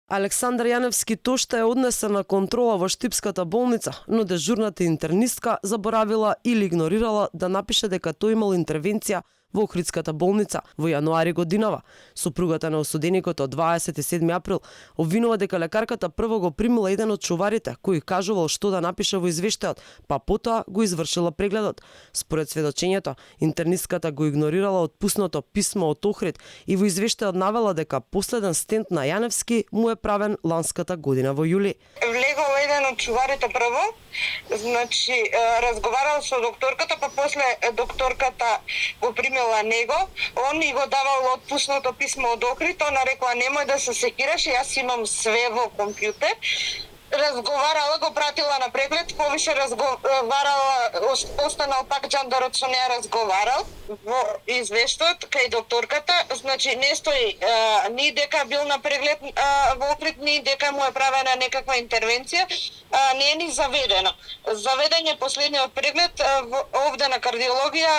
Александар Јаневски Тошта е однесен на контрола во Штипската болница, но дежурната интернистка заборавила или игнорирала да напише дека тој имал интервенција во Охридската болница во јануари годинава. Сопругата на осуденикот од 27 април обвинува дека лекарката прво го примила еден од чуварите, кој кажувал што да напише во извештајот, па потоа го извршила прегледот. Според сведочењето, интернистката го игнорирала отпуснато писмо од Охрид и во извештајот навела дека последен стент на Јаневски му е правен ланската година во јули. Влегол еден од чуварите прво, значи разговарал со докторката, па после докторката го примила него, он и го давал отпуснато писмо од Охрид, она рекла немој да се секираш, јас имам све во компјутер. Разговарала, го пратила на преглед, повише разговарала, останал пак джандарот со неја разговарал во извештајот кај докторката, значи не стои ни дека бил на преглед во Охрид, ни дека му е правена некаква интервенција, не е ни заведено. Заведен е последниот преглед овде на кардиологија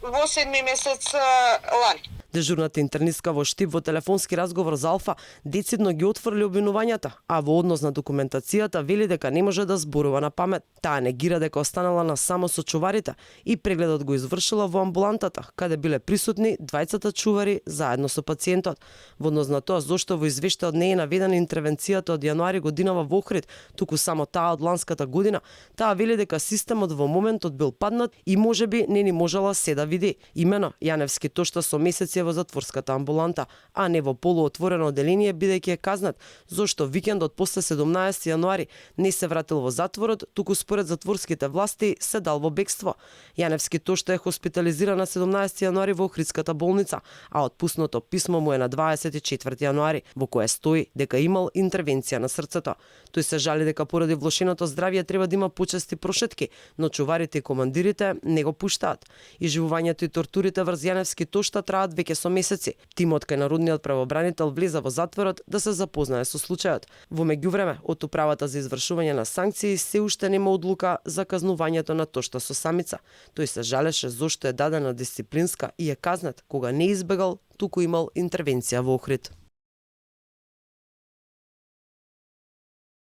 во 7 месец лани. Дежурната интернистка во Штип во телефонски разговор за Алфа децидно ги отфрли обвинувањата, а во однос на документацијата вели дека не може да зборува на памет. Таа негира дека останала на само со чуварите и прегледот го извршила во амбулантата, каде биле присутни двајцата чувари заедно со пациентот. Во однос на тоа зошто во извештајот не е наведена интервенцијата од јануари годинава во Охрид, туку само таа од ланската година, таа вели дека системот во моментот бил паднат и можеби не ни можела се да види. Имено Јаневски Тошта со месеци во затворската амбуланта, а не во полуотворено оделение бидејќи е казнат, зошто викендот после 17 јануари не се вратил во затворот, туку според затворските власти се дал во бегство. Јаневски Тошта е хоспитализиран на 17 јануари во Охридската болница, а отпуснато писмо му е на 24 јануари, во кое стои дека имал интервенција на срцето. Тој се жали дека поради влошеното здравје треба да има почести прошетки, но чуварите и командирите не го пуштаат. Изживувањето и тортурите врз Јаневски Тошта траат веќе со месеци. Тимот кај народниот правобранител влеза во затворот да се запознае со случајот. Во меѓувреме, од управата за извршување на санкции се уште нема одлука за казнувањето на Тошта со самица. Тој се жалеше зошто е дадена дисциплинска и е казнет кога не избегал, туку имал интервенција во Охрид.